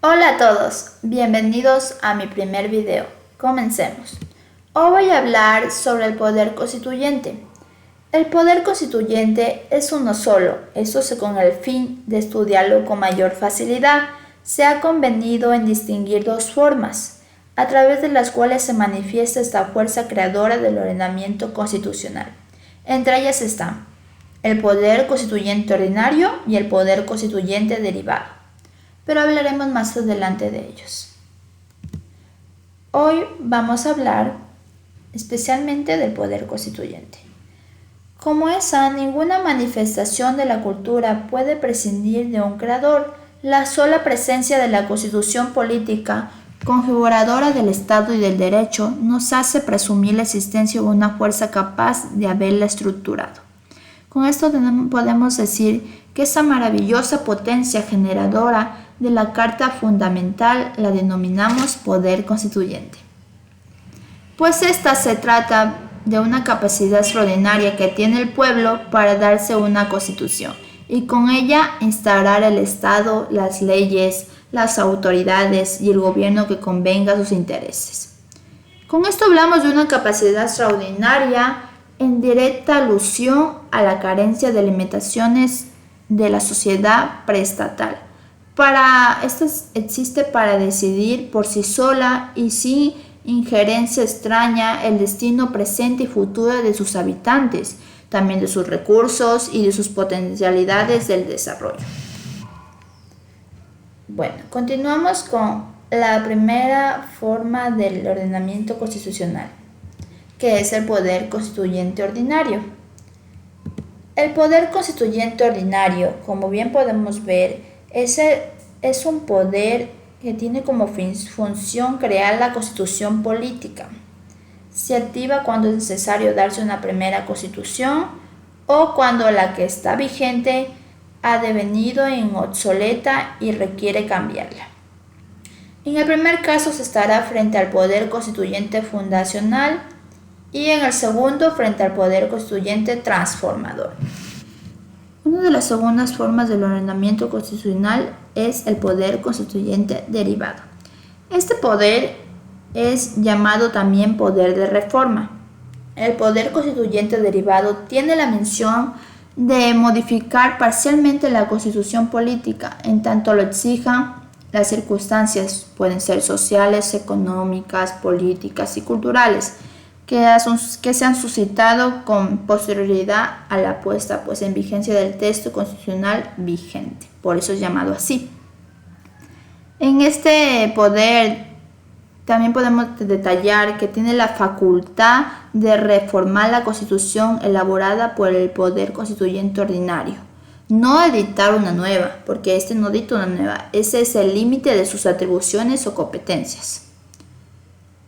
Hola a todos, bienvenidos a mi primer video. Comencemos. Hoy voy a hablar sobre el poder constituyente. El poder constituyente es uno solo, con el fin de estudiarlo con mayor facilidad. Se ha convenido en distinguir dos formas, a través de las cuales se manifiesta esta fuerza creadora del ordenamiento constitucional. Entre ellas están el poder constituyente ordinario y el poder constituyente derivado, pero hablaremos más adelante de ellos. Hoy vamos a hablar especialmente del poder constituyente. Como esa, ninguna manifestación de la cultura puede prescindir de un creador. La sola presencia de la Constitución política, configuradora del Estado y del derecho, nos hace presumir la existencia de una fuerza capaz de haberla estructurado. Con esto podemos decir que esa maravillosa potencia generadora de la Carta Fundamental la denominamos poder constituyente. Pues esta se trata de una capacidad extraordinaria que tiene el pueblo para darse una constitución y con ella instaurar el Estado, las leyes, las autoridades y el gobierno que convenga a sus intereses. Con esto hablamos de una capacidad extraordinaria en directa alusión a la carencia de limitaciones de la sociedad preestatal. Esto existe para decidir por sí sola y sin injerencia extraña el destino presente y futuro de sus habitantes, también de sus recursos y de sus potencialidades del desarrollo. Bueno, continuamos con la primera forma del ordenamiento constitucional, que es el poder constituyente ordinario. El poder constituyente ordinario, como bien podemos ver, es un poder que tiene como función crear la constitución política. Se activa cuando es necesario darse una primera constitución o cuando la que está vigente ha devenido en obsoleta y requiere cambiarla. En el primer caso se estará frente al poder constituyente fundacional y en el segundo frente al poder constituyente transformador. Una de las segundas formas del ordenamiento constitucional es el poder constituyente derivado. Este poder es llamado también poder de reforma. El poder constituyente derivado tiene la misión de modificar parcialmente la constitución política, en tanto lo exijan las circunstancias, pueden ser sociales, económicas, políticas y culturales, que se han suscitado con posterioridad a la puesta en vigencia del texto constitucional vigente. Por eso es llamado así. En este poder también podemos detallar que tiene la facultad de reformar la Constitución elaborada por el poder constituyente ordinario. No editar una nueva, porque este no dicta una nueva. Ese es el límite de sus atribuciones o competencias.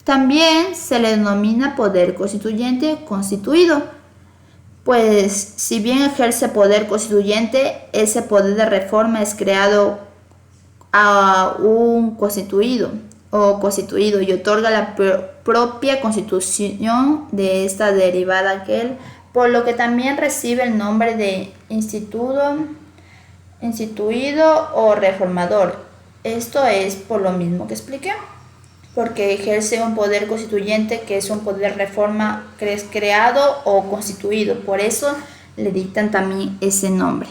También se le denomina poder constituyente constituido, pues si bien ejerce poder constituyente, ese poder de reforma es creado a un constituido y otorga la propia constitución de esta derivada a aquel, por lo que también recibe el nombre de instituido o reformador. Esto es por lo mismo que expliqué, porque ejerce un poder constituyente que es un poder de reforma que es creado o constituido, por eso le dictan también ese nombre.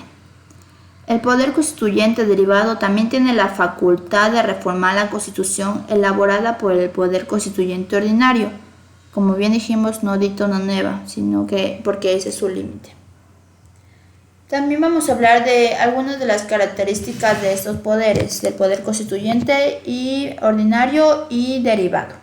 El poder constituyente derivado también tiene la facultad de reformar la Constitución elaborada por el poder constituyente ordinario. Como bien dijimos, no dicta una nueva, sino que porque ese es su límite. También vamos a hablar de algunas de las características de estos poderes, del poder constituyente y ordinario y derivado.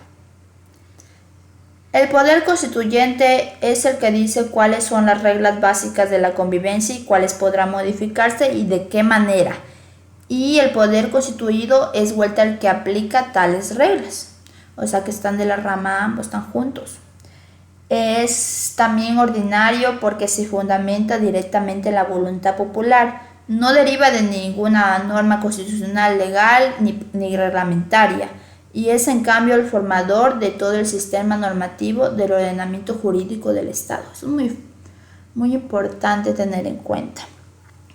El poder constituyente es el que dice cuáles son las reglas básicas de la convivencia y cuáles podrán modificarse y de qué manera. Y el poder constituido es vuelta al que aplica tales reglas, o sea que están de la rama ambos, están juntos. Es también ordinario porque se fundamenta directamente en la voluntad popular, no deriva de ninguna norma constitucional legal ni reglamentaria, y es en cambio el formador de todo el sistema normativo del ordenamiento jurídico del Estado. Eso es muy importante tener en cuenta.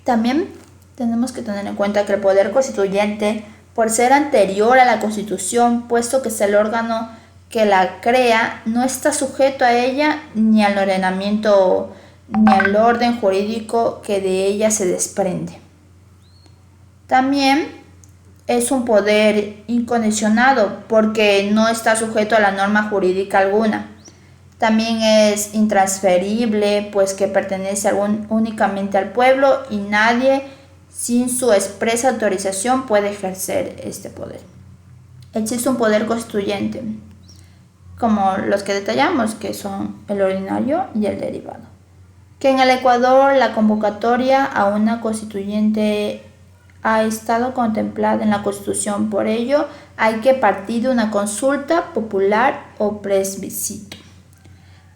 También tenemos que tener en cuenta que el poder constituyente por ser anterior a la Constitución, puesto que es el órgano que la crea, no está sujeto a ella ni al ordenamiento ni al orden jurídico que de ella se desprende. También es un poder incondicionado porque no está sujeto a la norma jurídica alguna. También es intransferible, pues que pertenece únicamente al pueblo y nadie sin su expresa autorización puede ejercer este poder. Existe un poder constituyente, como los que detallamos, que son el ordinario y el derivado. Que en el Ecuador la convocatoria a una constituyente ha estado contemplada en la Constitución, por ello hay que partir de una consulta popular o plebiscito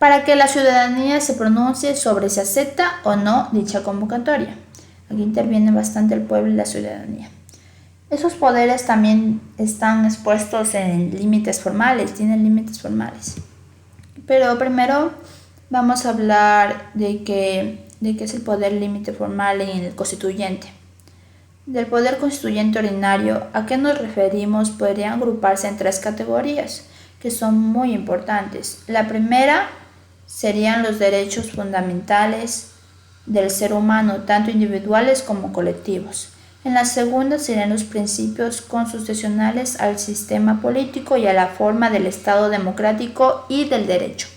para que la ciudadanía se pronuncie sobre si acepta o no dicha convocatoria. Aquí interviene bastante el pueblo y la ciudadanía. Esos poderes también están expuestos en límites formales, tienen límites formales. Pero primero vamos a hablar de qué es el poder límite formal en el constituyente. Del poder constituyente ordinario, ¿a qué nos referimos? Podrían agruparse en 3 categorías que son muy importantes. La primera serían los derechos fundamentales del ser humano, tanto individuales como colectivos. En la segunda serían los principios constitucionales al sistema político y a la forma del Estado democrático y del derecho.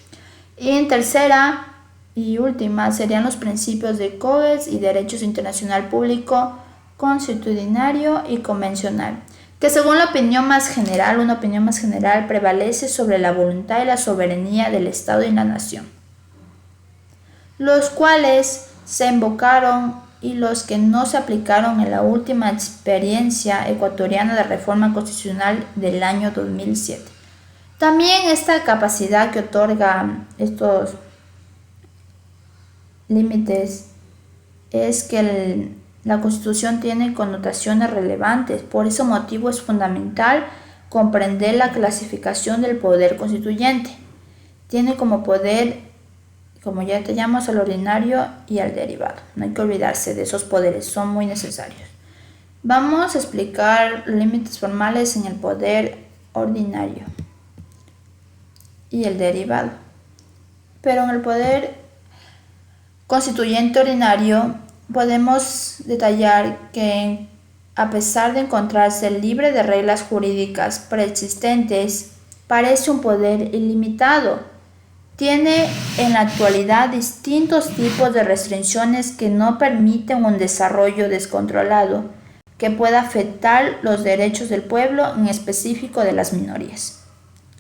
Y en tercera y última serían los principios de CODES y derechos internacional público, consuetudinario y convencional, que según una opinión más general prevalece sobre la voluntad y la soberanía del Estado y la nación, los cuales se invocaron y los que no se aplicaron en la última experiencia ecuatoriana de reforma constitucional del año 2007. También esta capacidad que otorga estos límites es que la Constitución tiene connotaciones relevantes. Por ese motivo es fundamental comprender la clasificación del poder constituyente. Tiene como poder, como ya detallamos, al ordinario y al derivado. No hay que olvidarse de esos poderes, son muy necesarios. Vamos a explicar límites formales en el poder ordinario y el derivado. Pero en el poder constituyente ordinario podemos detallar que, a pesar de encontrarse libre de reglas jurídicas preexistentes, parece un poder ilimitado. Tiene en la actualidad distintos tipos de restricciones que no permiten un desarrollo descontrolado que pueda afectar los derechos del pueblo, en específico de las minorías.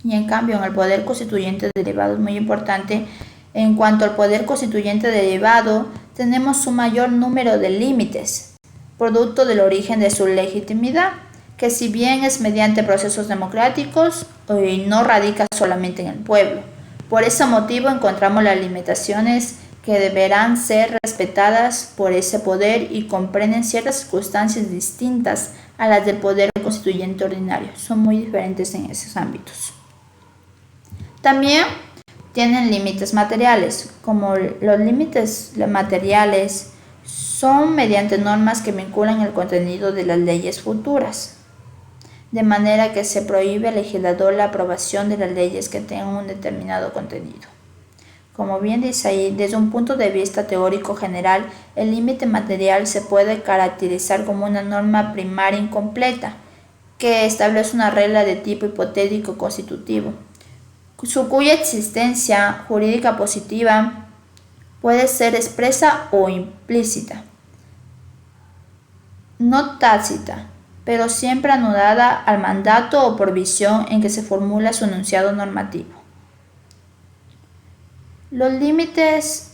Y en cambio, en el poder constituyente derivado es muy importante. En cuanto al poder constituyente derivado, tenemos un mayor número de límites, producto del origen de su legitimidad, que si bien es mediante procesos democráticos, no radica solamente en el pueblo. Por ese motivo encontramos las limitaciones que deberán ser respetadas por ese poder y comprenden ciertas circunstancias distintas a las del poder constituyente ordinario. Son muy diferentes en esos ámbitos. También tienen límites materiales, como los límites materiales son mediante normas que vinculan el contenido de las leyes futuras, de manera que se prohíbe al legislador la aprobación de las leyes que tengan un determinado contenido. Como bien dice ahí, desde un punto de vista teórico general, el límite material se puede caracterizar como una norma primaria incompleta, que establece una regla de tipo hipotético constitutivo, cuya existencia jurídica positiva puede ser expresa o implícita, no tácita, pero siempre anudada al mandato o provisión en que se formula su enunciado normativo. Los límites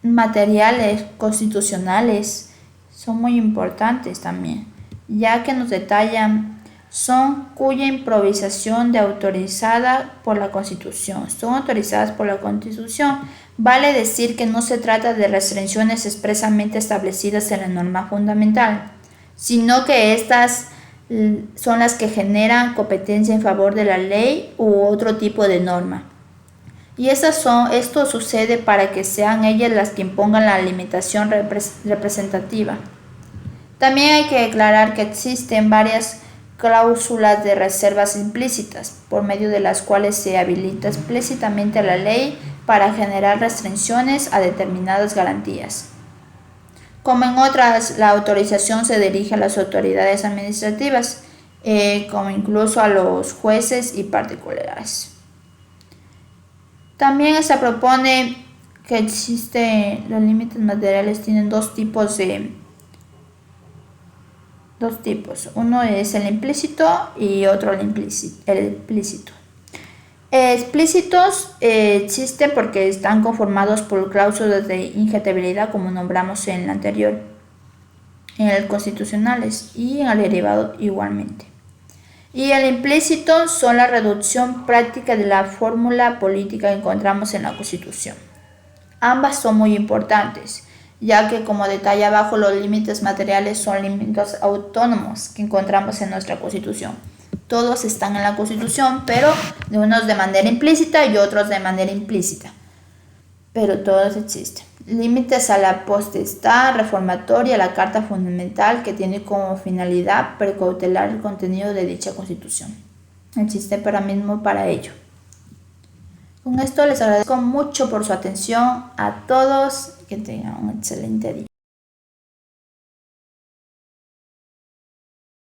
materiales constitucionales son muy importantes también, ya que nos detallan son cuya improvisación de autorizada por la Constitución. Son autorizadas por la Constitución. Vale decir que no se trata de restricciones expresamente establecidas en la norma fundamental, sino que estas son las que generan competencia en favor de la ley u otro tipo de norma. Y esto sucede para que sean ellas las que impongan la limitación representativa. También hay que aclarar que existen varias cláusulas de reservas implícitas, por medio de las cuales se habilita explícitamente la ley para generar restricciones a determinadas garantías. Como en otras, la autorización se dirige a las autoridades administrativas, como incluso a los jueces y particulares. También se propone que los límites materiales tienen dos tipos. Uno es el implícito y otro el explícito. Explícitos existen porque están conformados por cláusulas de injegibilidad, como nombramos en el anterior, en el constitucionales y en el derivado igualmente. Y el implícito son la reducción práctica de la fórmula política que encontramos en la Constitución. Ambas son muy importantes, ya que, como detalla abajo, los límites materiales son límites autónomos que encontramos en nuestra Constitución. Todos están en la Constitución, pero unos de manera implícita y otros de manera implícita. Pero todos existen. Límites a la potestad reformatoria, la Carta Fundamental, que tiene como finalidad precautelar el contenido de dicha Constitución. Existe para mismo para ello. Con esto les agradezco mucho por su atención a todos. Que tengan un excelente día.